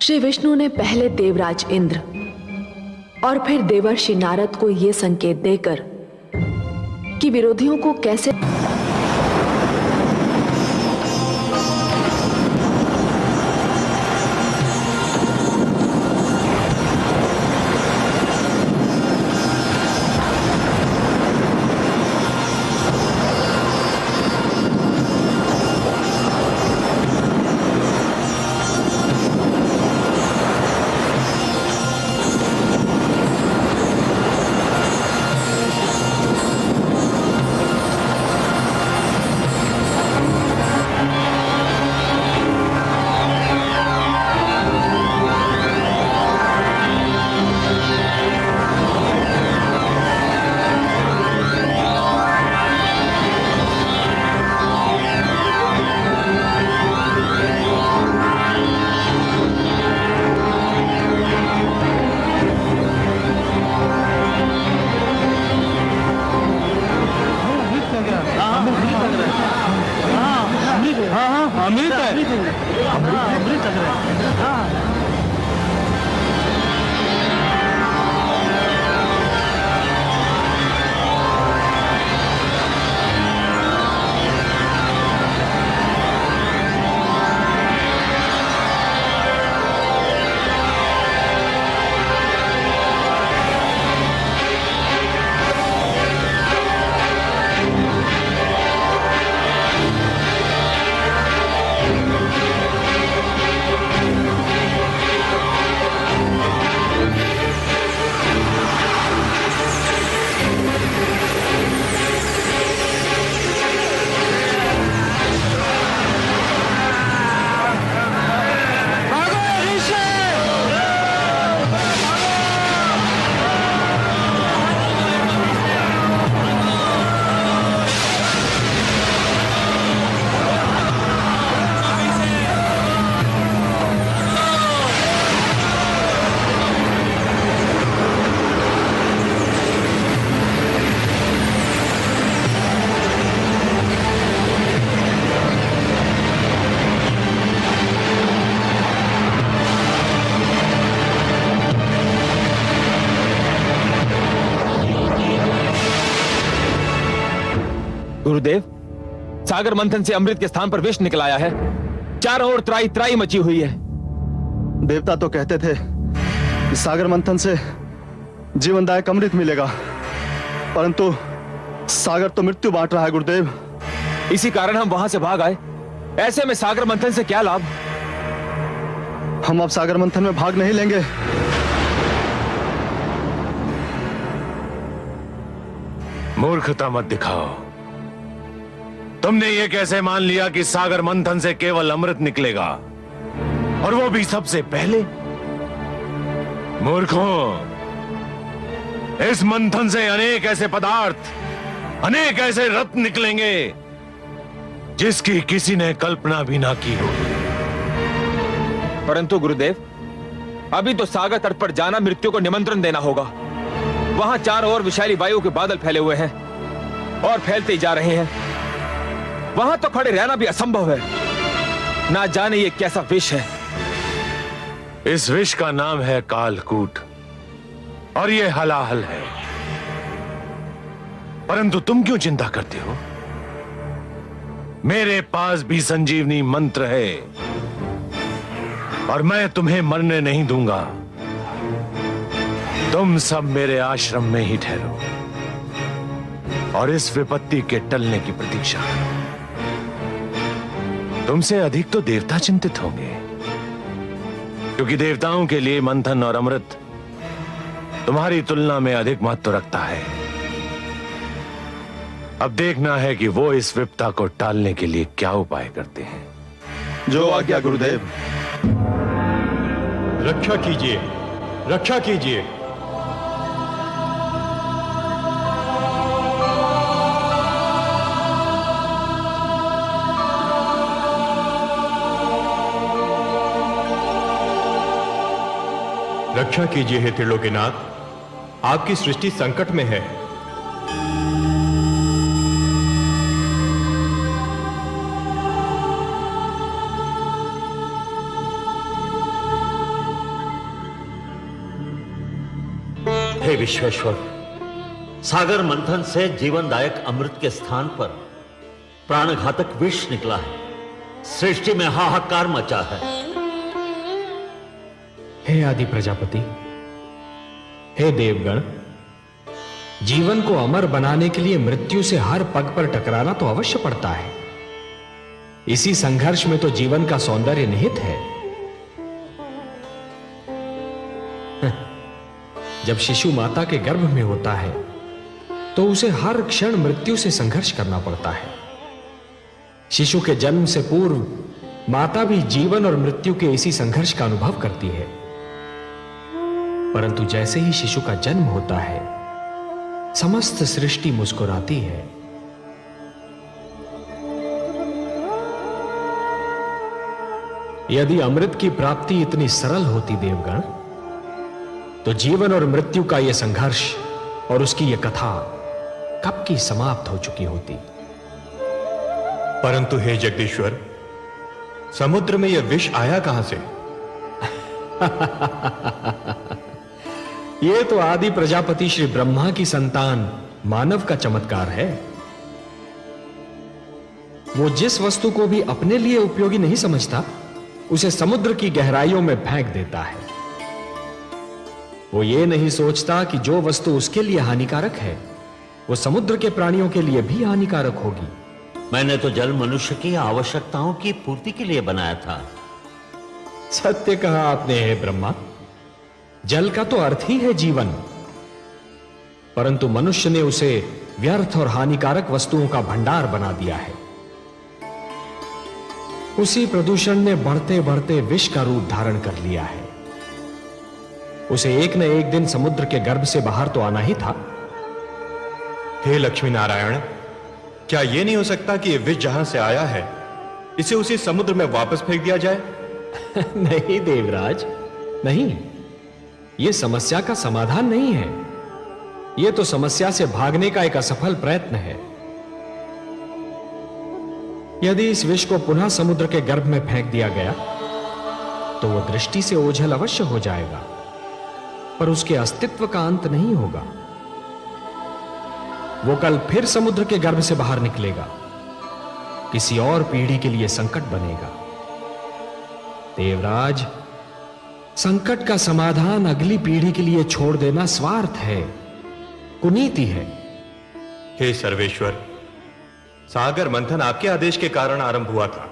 श्री विष्णु ने पहले देवराज इंद्र और फिर देवर्षि नारद को यह संकेत देकर कि विरोधियों को कैसे गुरुदेव, सागर मंथन से अमृत के स्थान पर विष निकल आया है। चारों ओर त्राई त्राई मची हुई है। देवता तो कहते थे कि सागर मंथन से जीवनदायक अमृत मिलेगा, परंतु सागर तो मृत्यु बांट रहा है गुरुदेव। इसी कारण हम वहां से भाग आए। ऐसे में सागर मंथन से क्या लाभ? हम अब सागर मंथन में भाग नहीं लेंगे। मूर्खता मत दिखाओ। तुमने ये कैसे मान लिया कि सागर मंथन से केवल अमृत निकलेगा, और वो भी सबसे पहले? मूर्खों, इस मंथन से अनेक ऐसे पदार्थ, अनेक ऐसे रत्न निकलेंगे जिसकी किसी ने कल्पना भी ना की होगी। परंतु गुरुदेव, अभी तो सागर तट पर जाना मृत्यु को निमंत्रण देना होगा। वहां चारों ओर विषैली वायु के बादल फैले हुए हैं और फैलते ही जा रहे हैं। वहां तो खड़े रहना भी असंभव है। ना जाने ये कैसा विष है। इस विष का नाम है कालकूट, और ये हलाहल है। परंतु तुम क्यों चिंता करते हो? मेरे पास भी संजीवनी मंत्र है, और मैं तुम्हें मरने नहीं दूंगा। तुम सब मेरे आश्रम में ही ठहरो और इस विपत्ति के टलने की प्रतीक्षा करो। तुमसे अधिक तो देवता चिंतित होंगे, क्योंकि देवताओं के लिए मंथन और अमृत तुम्हारी तुलना में अधिक महत्व रखता है। अब देखना है कि वो इस विपदा को टालने के लिए क्या उपाय करते हैं। जो आज्ञा गुरुदेव। रक्षा कीजिए, रक्षा कीजिए। रक्षा कीजिए हे त्रिलोकीनाथ, आपकी सृष्टि संकट में है। हे विश्वेश्वर, सागर मंथन से जीवनदायक अमृत के स्थान पर प्राणघातक विष निकला है। सृष्टि में हाहाकार मचा है। हे आदि प्रजापति, हे देवगण, जीवन को अमर बनाने के लिए मृत्यु से हर पग पर टकराना तो अवश्य पड़ता है। इसी संघर्ष में तो जीवन का सौंदर्य निहित है। जब शिशु माता के गर्भ में होता है तो उसे हर क्षण मृत्यु से संघर्ष करना पड़ता है। शिशु के जन्म से पूर्व माता भी जीवन और मृत्यु के इसी संघर्ष का अनुभव करती है, परंतु जैसे ही शिशु का जन्म होता है, समस्त सृष्टि मुस्कुराती है। यदि अमृत की प्राप्ति इतनी सरल होती देवगण, तो जीवन और मृत्यु का यह संघर्ष और उसकी यह कथा कब की समाप्त हो चुकी होती। परंतु हे जगदीश्वर, समुद्र में यह विष आया कहां से? यह तो आदि प्रजापति श्री ब्रह्मा की संतान मानव का चमत्कार है। वो जिस वस्तु को भी अपने लिए उपयोगी नहीं समझता, उसे समुद्र की गहराइयों में फेंक देता है। वो ये नहीं सोचता कि जो वस्तु उसके लिए हानिकारक है, वो समुद्र के प्राणियों के लिए भी हानिकारक होगी। मैंने तो जल मनुष्य की आवश्यकताओं की पूर्ति के लिए बनाया था। सत्य कहा आपने हे ब्रह्मा। जल का तो अर्थ ही है जीवन, परंतु मनुष्य ने उसे व्यर्थ और हानिकारक वस्तुओं का भंडार बना दिया है। उसी प्रदूषण ने बढ़ते बढ़ते विष का रूप धारण कर लिया है। उसे एक न एक दिन समुद्र के गर्भ से बाहर तो आना ही था। हे लक्ष्मी नारायण, क्या यह नहीं हो सकता कि यह विष जहां से आया है, इसे उसी समुद्र में वापस फेंक दिया जाए? नहीं देवराज, नहीं। यह समस्या का समाधान नहीं है। यह तो समस्या से भागने का एक असफल प्रयत्न है। यदि इस विष को पुनः समुद्र के गर्भ में फेंक दिया गया तो वह दृष्टि से ओझल अवश्य हो जाएगा, पर उसके अस्तित्व का अंत नहीं होगा। वो कल फिर समुद्र के गर्भ से बाहर निकलेगा, किसी और पीढ़ी के लिए संकट बनेगा। देवराज, संकट का समाधान अगली पीढ़ी के लिए छोड़ देना स्वार्थ है, कुनीति है। हे सर्वेश्वर, सागर मंथन आपके आदेश के कारण आरंभ हुआ था।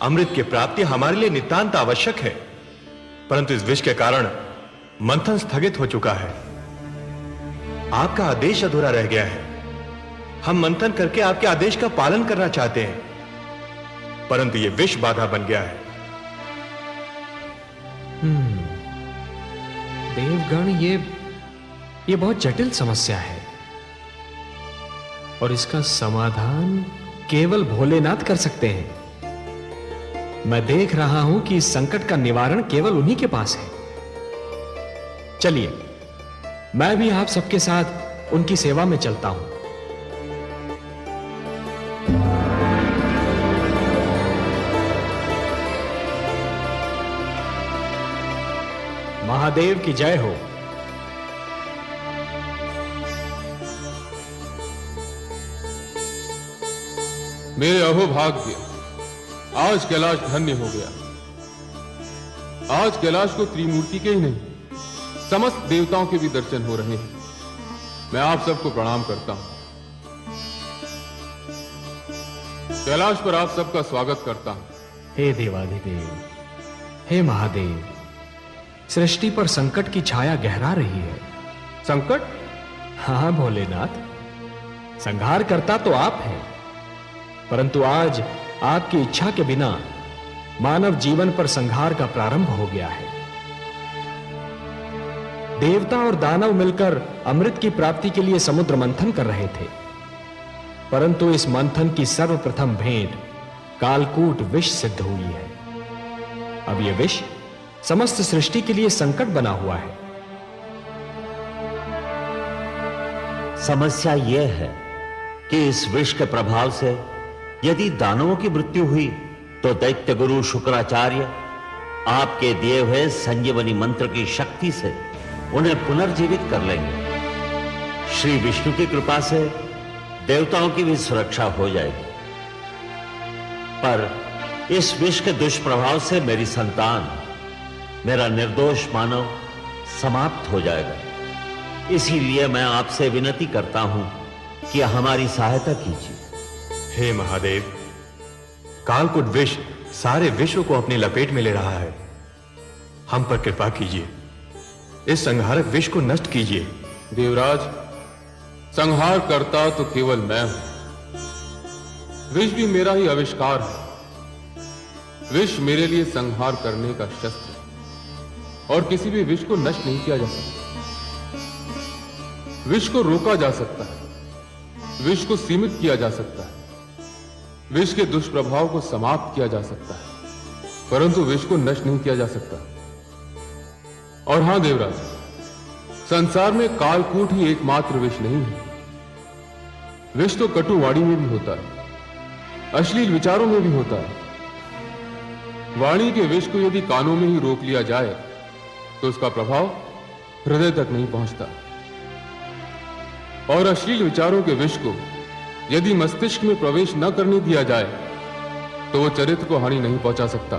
अमृत की प्राप्ति हमारे लिए नितांत आवश्यक है, परंतु इस विष के कारण मंथन स्थगित हो चुका है। आपका आदेश अधूरा रह गया है। हम मंथन करके आपके आदेश का पालन करना चाहते हैं, परंतु यह विष बाधा बन गया है। देवगण, ये बहुत जटिल समस्या है और इसका समाधान केवल भोलेनाथ कर सकते हैं। मैं देख रहा हूं कि इस संकट का निवारण केवल उन्हीं के पास है। चलिए, मैं भी आप सबके साथ उनकी सेवा में चलता हूं। महादेव की जय हो। मेरे अहोभाग्य, आज कैलाश धन्य हो गया। आज कैलाश को त्रिमूर्ति के ही नहीं, समस्त देवताओं के भी दर्शन हो रहे हैं। मैं आप सबको प्रणाम करता हूं। कैलाश पर आप सबका स्वागत करता हूं। हे देवाधिदेव, हे महादेव, सृष्टि पर संकट की छाया गहरा रही है। संकट? हाँ भोलेनाथ, संहार करता तो आप हैं, परंतु आज आपकी इच्छा के बिना मानव जीवन पर संहार का प्रारंभ हो गया है। देवता और दानव मिलकर अमृत की प्राप्ति के लिए समुद्र मंथन कर रहे थे, परंतु इस मंथन की सर्वप्रथम भेंट कालकूट विष सिद्ध हुई है। अब यह विष समस्त सृष्टि के लिए संकट बना हुआ है। समस्या यह है कि इस विष के प्रभाव से यदि दानवों की मृत्यु हुई तो दैत्य गुरु शुक्राचार्य आपके दिए हुए संजीवनी मंत्र की शक्ति से उन्हें पुनर्जीवित कर लेंगे। श्री विष्णु की कृपा से देवताओं की भी सुरक्षा हो जाएगी। पर इस विष के दुष्प्रभाव से मेरी संतान, मेरा निर्दोष मानव समाप्त हो जाएगा। इसीलिए मैं आपसे विनती करता हूं कि हमारी सहायता कीजिए। हे महादेव, कालकूट विष सारे विश्व को अपनी लपेट में ले रहा है। हम पर कृपा कीजिए, इस संहारक विष को नष्ट कीजिए। देवराज, संहार करता तो केवल मैं हूं। विष भी मेरा ही आविष्कार है। विष मेरे लिए संहार करने का शस्त्र है और किसी भी विष को नष्ट नहीं किया जा सकता। विष को रोका जा सकता है, विष को सीमित किया जा सकता है, विष के दुष्प्रभाव को समाप्त किया जा सकता है, परंतु विष को नष्ट नहीं किया जा सकता। और हां देवराज, संसार में कालकूट ही एकमात्र विष नहीं है। विष तो कटुवाणी में भी होता है, अश्लील विचारों में भी होता है। वाणी के विष को यदि कानों में ही रोक लिया जाए तो उसका प्रभाव हृदय तक नहीं पहुंचता, और अश्लील विचारों के विष को यदि मस्तिष्क में प्रवेश न करने दिया जाए तो वो चरित्र को हानि नहीं पहुंचा सकता।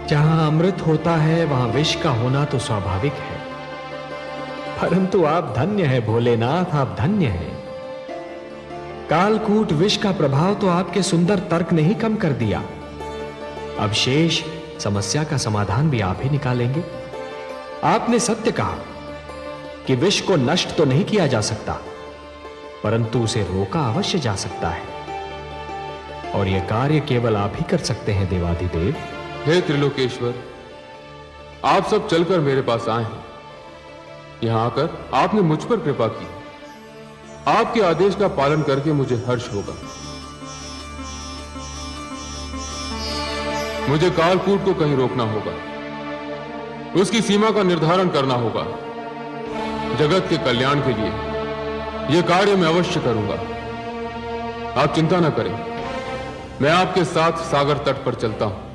जहां अमृत होता है वहां विष का होना तो स्वाभाविक है, परंतु आप धन्य है भोलेनाथ, आप धन्य हैं। कालकूट विष का प्रभाव तो आपके सुंदर तर्क ने ही कम कर दिया। अब शेष समस्या का समाधान भी आप ही निकालेंगे। आपने सत्य कहा कि विष को नष्ट तो नहीं किया जा सकता, परंतु उसे रोका अवश्य जा सकता है, और यह कार्य केवल आप ही कर सकते हैं देवाधिदेव। हे त्रिलोकेश्वर, आप सब चलकर मेरे पास आए हैं। यहां आकर आपने मुझ पर कृपा की। आपके आदेश का पालन करके मुझे हर्ष होगा। मुझे कालकूट को कहीं रोकना होगा, उसकी सीमा का निर्धारण करना होगा। जगत के कल्याण के लिए यह कार्य मैं अवश्य करूंगा। आप चिंता न करें, मैं आपके साथ सागर तट पर चलता हूं।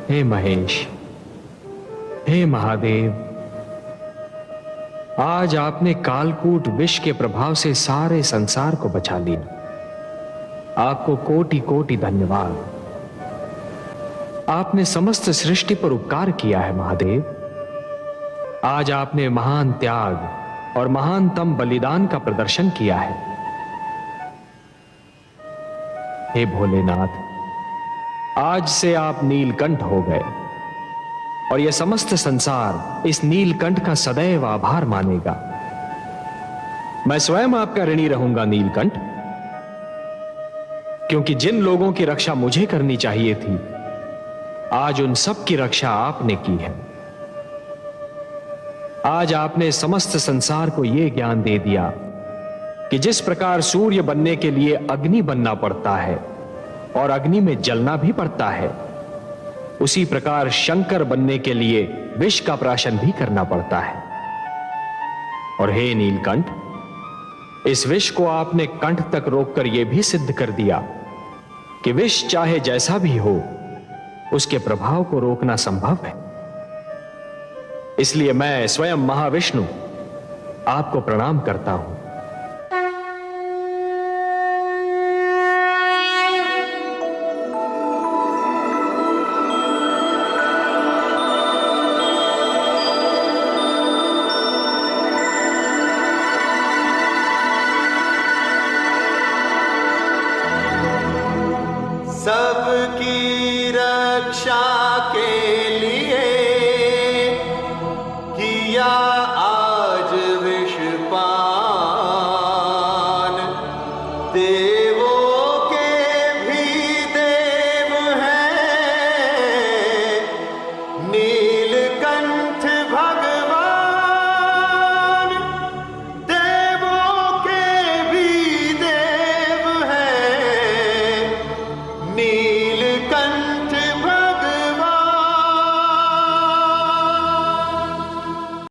हे महेश, हे महादेव, आज आपने कालकूट विष के प्रभाव से सारे संसार को बचा लिया। आपको कोटि कोटि धन्यवाद। आपने समस्त सृष्टि पर उपकार किया है महादेव। आज आपने महान त्याग और महानतम बलिदान का प्रदर्शन किया है। हे भोलेनाथ, आज से आप नीलकंठ हो गए और यह समस्त संसार इस नीलकंठ का सदैव आभार मानेगा। मैं स्वयं आपका ऋणी रहूंगा नीलकंठ, क्योंकि जिन लोगों की रक्षा मुझे करनी चाहिए थी, आज उन सब की रक्षा आपने की है। आज आपने समस्त संसार को यह ज्ञान दे दिया कि जिस प्रकार सूर्य बनने के लिए अग्नि बनना पड़ता है और अग्नि में जलना भी पड़ता है, उसी प्रकार शंकर बनने के लिए विष का प्राशन भी करना पड़ता है। और हे नीलकंठ, इस विष को आपने कंठ तक रोककर यह भी सिद्ध कर दिया कि विष चाहे जैसा भी हो, उसके प्रभाव को रोकना संभव है। इसलिए मैं स्वयं महाविष्णु आपको प्रणाम करता हूं।